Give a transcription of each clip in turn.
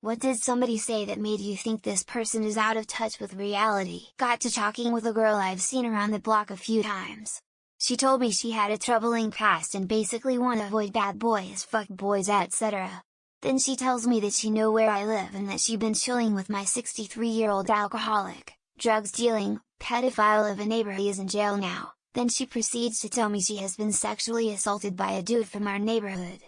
What did somebody say that made you think this person is out of touch with reality? Got to talking with a girl I've seen around the block a few times. She told me she had a troubling past and basically wanna avoid bad boys, fuck boys, etc. Then she tells me that she know where I live and that she been chilling with my 63-year-old alcoholic, drugs dealing, pedophile of a neighbor. He is in jail now. Then she proceeds to tell me she has been sexually assaulted by a dude from our neighborhood.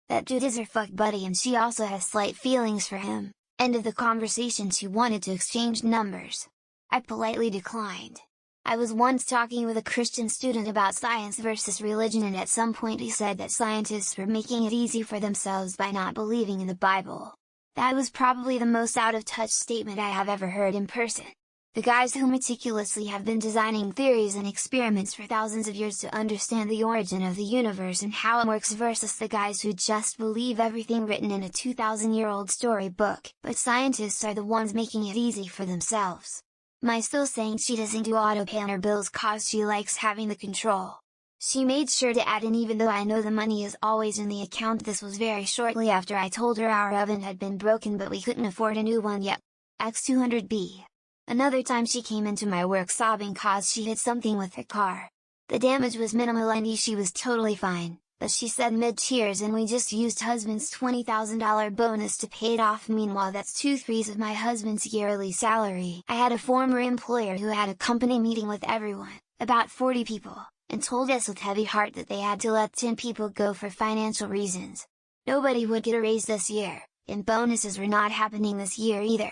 That dude is her fuck buddy and she also has slight feelings for him. End of the conversation. She wanted to exchange numbers. I politely declined. I was once talking with a Christian student about science versus religion, and at some point he said that scientists were making it easy for themselves by not believing in the Bible. That was probably the most out of touch statement I have ever heard in person. The guys who meticulously have been designing theories and experiments for thousands of years to understand the origin of the universe and how it works versus the guys who just believe everything written in a 2,000-year-old storybook. But scientists are the ones making it easy for themselves. My still saying she doesn't do auto-pay on her bills cause she likes having the control. She made sure to add in, even though I know the money is always in the account. This was very shortly after I told her our oven had been broken but we couldn't afford a new one yet. X200B. Another time she came into my work sobbing cause she hit something with her car. The damage was minimal and she was totally fine, but she said mid-tears and we just used husband's $20,000 bonus to pay it off. Meanwhile that's 2/3 of my husband's yearly salary. I had a former employer who had a company meeting with everyone, about 40 people, and told us with heavy heart that they had to let 10 people go for financial reasons. Nobody would get a raise this year, and bonuses were not happening this year either.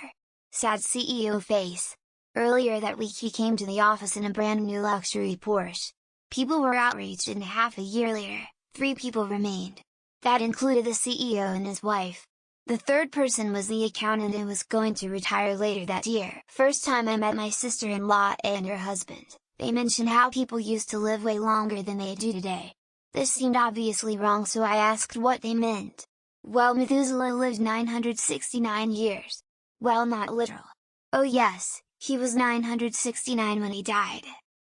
Sad CEO face. Earlier that week he came to the office in a brand new luxury Porsche. People were outraged and half a year later, 3 people remained. That included the CEO and his wife. The third person was the accountant and was going to retire later that year. First time I met my sister-in-law and her husband, they mentioned how people used to live way longer than they do today. This seemed obviously wrong, so I asked what they meant. Well, Methuselah lived 969 years. Well, not literal. Oh yes, he was 969 when he died.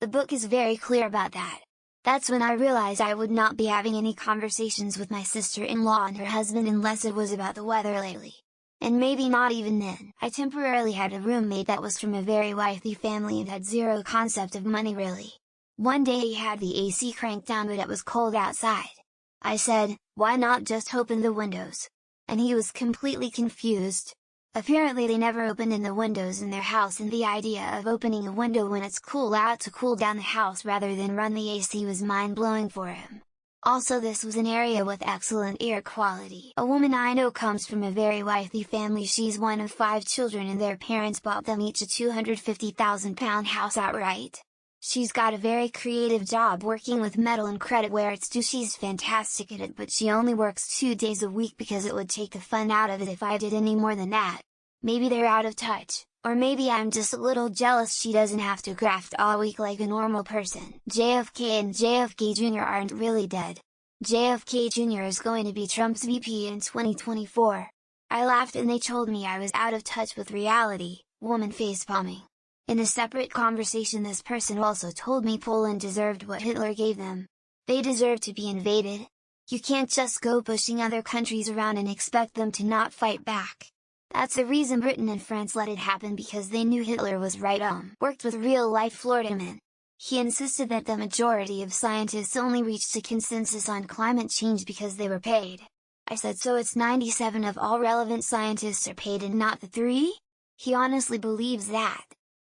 The book is very clear about that. That's when I realized I would not be having any conversations with my sister-in-law and her husband unless it was about the weather lately. And maybe not even then. I temporarily had a roommate that was from a very wealthy family and had zero concept of money really. One day he had the AC cranked down but it was cold outside. I said, why not just open the windows? And he was completely confused. Apparently they never opened in the windows in their house, and the idea of opening a window when it's cool out to cool down the house rather than run the AC was mind-blowing for him. Also, this was an area with excellent air quality. A woman I know comes from a very wealthy family. She's one of 5 children and their parents bought them each a £250,000 house outright. She's got a very creative job working with metal and credit where it's due. She's fantastic at it, but she only works 2 days a week because it would take the fun out of it if I did any more than that. Maybe they're out of touch, or maybe I'm just a little jealous she doesn't have to graft all week like a normal person. JFK and JFK Jr. aren't really dead. JFK Jr. is going to be Trump's VP in 2024. I laughed and they told me I was out of touch with reality. Woman facepalming. In a separate conversation this person also told me Poland deserved what Hitler gave them. They deserve to be invaded. You can't just go pushing other countries around and expect them to not fight back. That's the reason Britain and France let it happen, because they knew Hitler was right. Worked with real-life Florida man. He insisted that the majority of scientists only reached a consensus on climate change because they were paid. I said, so it's 97 of all relevant scientists are paid and not the 3? He honestly believes that.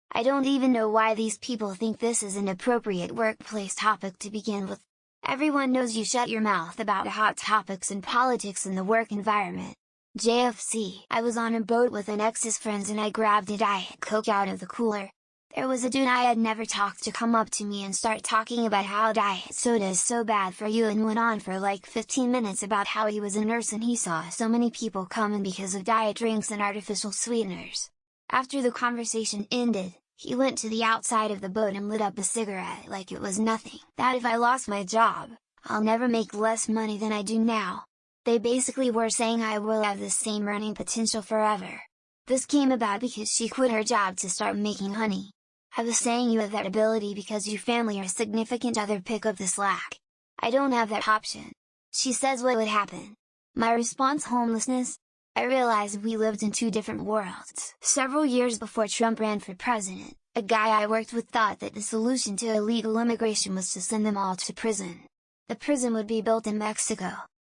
I don't even know why these people think this is an appropriate workplace topic to begin with. Everyone knows you shut your mouth about hot topics and politics in the work environment. JFC. I was on a boat with an ex's friends and I grabbed a Diet Coke out of the cooler. There was a dude I had never talked to come up to me and start talking about how diet soda is so bad for you, and went on for like 15 minutes about how he was a nurse and he saw so many people coming because of diet drinks and artificial sweeteners. After the conversation ended, he went to the outside of the boat and lit up a cigarette like it was nothing. That if I lost my job, I'll never make less money than I do now. They basically were saying I will have the same earning potential forever. This came about because she quit her job to start making honey. I was saying you have that ability because your family or significant other pick up the slack. I don't have that option. She says what would happen. My response: homelessness. I realized we lived in two different worlds. Several years before Trump ran for president, a guy I worked with thought that the solution to illegal immigration was to send them all to prison. The prison would be built in Mexico.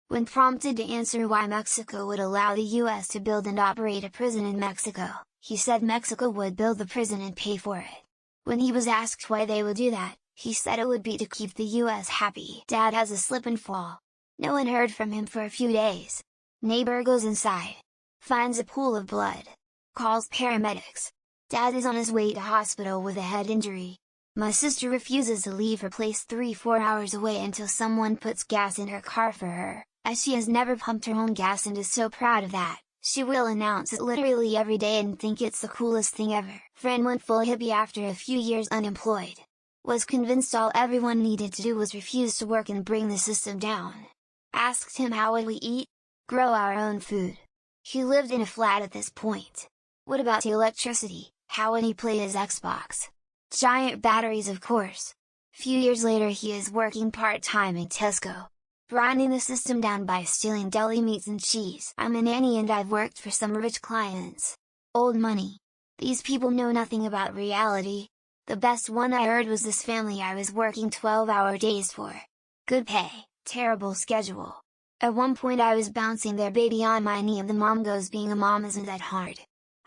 When prompted to answer why Mexico would allow the US to build and operate a prison in Mexico, he said Mexico would build the prison and pay for it. When he was asked why they would do that, he said it would be to keep the US happy. Dad has a slip and fall. No one heard from him for a few days. Neighbor goes inside. Finds a pool of blood. Calls paramedics. Dad is on his way to hospital with a head injury. My sister refuses to leave her place 3-4 hours away until someone puts gas in her car for her, as she has never pumped her own gas and is so proud of that. She will announce it literally every day and think it's the coolest thing ever. Friend went full hippie after a few years unemployed. Was convinced all everyone needed to do was refuse to work and bring the system down. Asked him how would we eat? Grow our own food. He lived in a flat at this point. What about the electricity? How would he play his Xbox? Giant batteries, of course. Few years later he is working part-time in Tesco, grinding the system down by stealing deli meats and cheese. I'm a nanny and I've worked for some rich clients. Old money. These people know nothing about reality. The best one I heard was this family I was working 12-hour days for. Good pay, terrible schedule. At one point I was bouncing their baby on my knee and the mom goes, being a mom isn't that hard.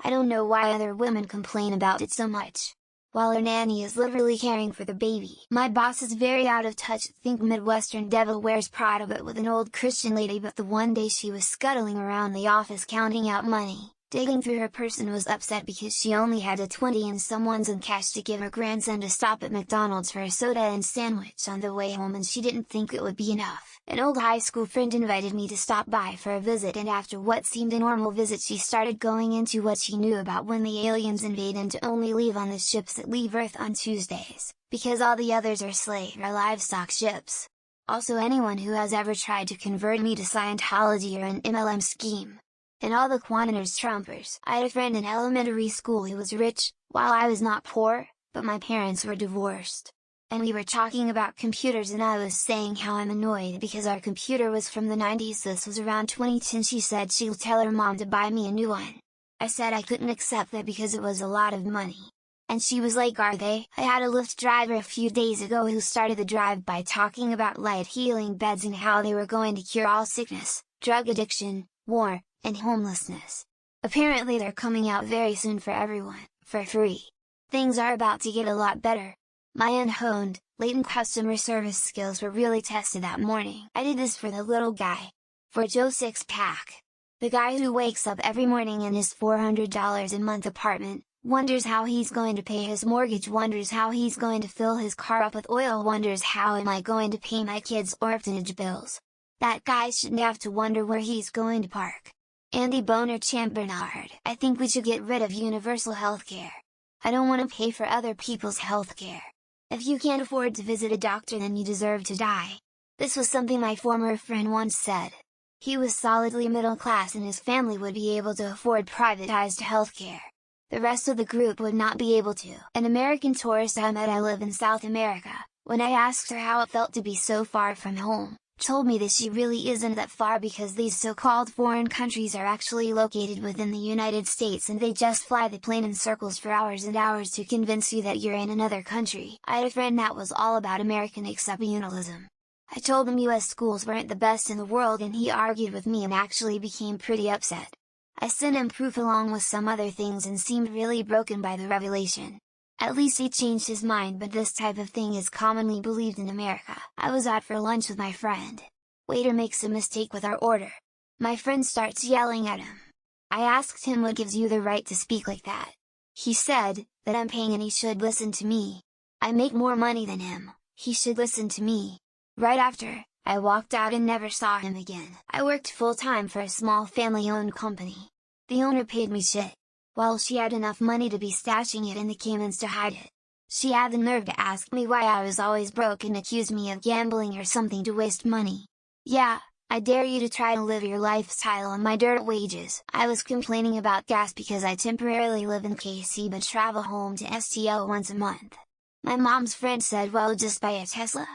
I don't know why other women complain about it so much, while her nanny is literally caring for the baby. My boss is very out of touch, think Midwestern devil wears Prada but with an old Christian lady, but the one day she was scuttling around the office counting out money, digging through her purse, and was upset because she only had a 20 and someone's in cash to give her grandson to stop at McDonald's for a soda and sandwich on the way home, and she didn't think it would be enough. An old high school friend invited me to stop by for a visit, and after what seemed a normal visit she started going into what she knew about when the aliens invade and to only leave on the ships that leave Earth on Tuesdays, because all the others are slave or livestock ships. Also anyone who has ever tried to convert me to Scientology or an MLM scheme. And all the Quantiners Trumpers. I had a friend in elementary school who was rich, while I was not poor, but my parents were divorced. And we were talking about computers and I was saying how I'm annoyed because our computer was from the 90s, this was around 2010. She said she'll tell her mom to buy me a new one. I said I couldn't accept that because it was a lot of money. And she was like, are they? I had a Lyft driver a few days ago who started the drive by talking about light healing beds and how they were going to cure all sickness, drug addiction, war, and homelessness. Apparently they're coming out very soon for everyone, for free. Things are about to get a lot better. My unhoned, latent customer service skills were really tested that morning. I did this for the little guy. For Joe Six-Pack. The guy who wakes up every morning in his $400 a month apartment, wonders how he's going to pay his mortgage, wonders how he's going to fill his car up with oil, wonders how am I going to pay my kids' orphanage bills. That guy shouldn't have to wonder where he's going to park. Andy Boner Bernard. I think we should get rid of universal healthcare. I don't want to pay for other people's healthcare. If you can't afford to visit a doctor, then you deserve to die. This was something my former friend once said. He was solidly middle class and his family would be able to afford privatized healthcare. The rest of the group would not be able to. An American tourist I met, I live in South America, when I asked her how it felt to be so far from home, told me that she really isn't that far because these so-called foreign countries are actually located within the United States and they just fly the plane in circles for hours and hours to convince you that you're in another country. I had a friend that was all about American exceptionalism. I told him US schools weren't the best in the world and he argued with me and actually became pretty upset. I sent him proof along with some other things and seemed really broken by the revelation. At least he changed his mind, but this type of thing is commonly believed in America. I was out for lunch with my friend. Waiter makes a mistake with our order. My friend starts yelling at him. I asked him what gives you the right to speak like that. He said, that I'm paying and he should listen to me. I make more money than him, he should listen to me. Right after, I walked out and never saw him again. I worked full-time for a small family-owned company. The owner paid me shit. While she had enough money to be stashing it in the Caymans to hide it. She had the nerve to ask me why I was always broke and accuse me of gambling or something to waste money. Yeah, I dare you to try to live your lifestyle on my dirt wages. I was complaining about gas because I temporarily live in KC but travel home to STL once a month. My mom's friend said, well, just buy a Tesla?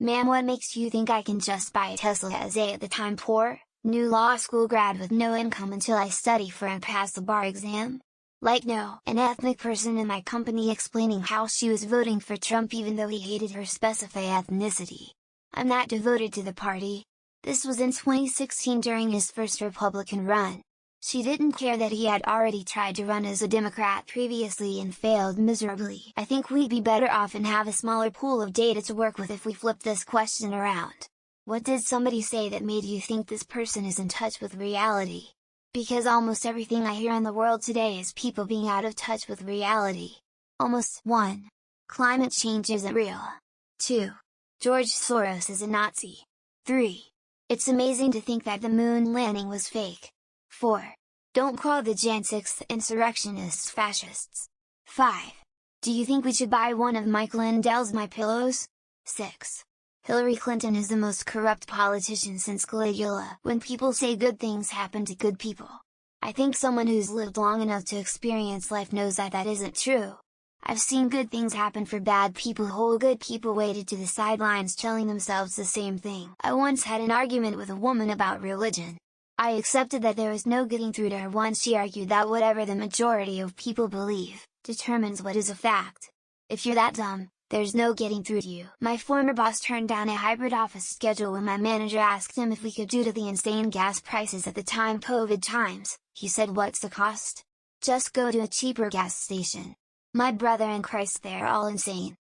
Ma'am, what makes you think I can just buy a Tesla? As a at the time poor, New law school grad with no income until I study for and pass the bar exam? Like no, an ethnic person in my company explaining how she was voting for Trump even though he hated her specify ethnicity. I'm that devoted to the party. This was in 2016 during his first Republican run. She didn't care that he had already tried to run as a Democrat previously and failed miserably. I think we'd be better off and have a smaller pool of data to work with if we flip this question around. What did somebody say that made you think this person is in touch with reality? Because almost everything I hear in the world today is people being out of touch with reality. Almost. 1. Climate change isn't real. 2. George Soros is a Nazi. 3. It's amazing to think that the moon landing was fake. 4. Don't call the Jan 6th insurrectionists fascists. 5. Do you think we should buy one of Mike Lindell's My Pillows? 6. Hillary Clinton is the most corrupt politician since Caligula. When people say good things happen to good people, I think someone who's lived long enough to experience life knows that that isn't true. I've seen good things happen for bad people whole good people waited to the sidelines telling themselves the same thing. I once had an argument with a woman about religion. I accepted that there was no getting through to her once she argued that whatever the majority of people believe, determines what is a fact. If you're that dumb, there's no getting through to you. My former boss turned down a hybrid office schedule when my manager asked him if we could due to the insane gas prices at the time COVID times. He said, "What's the cost? Just go to a cheaper gas station." My brother in Christ, they're all insane.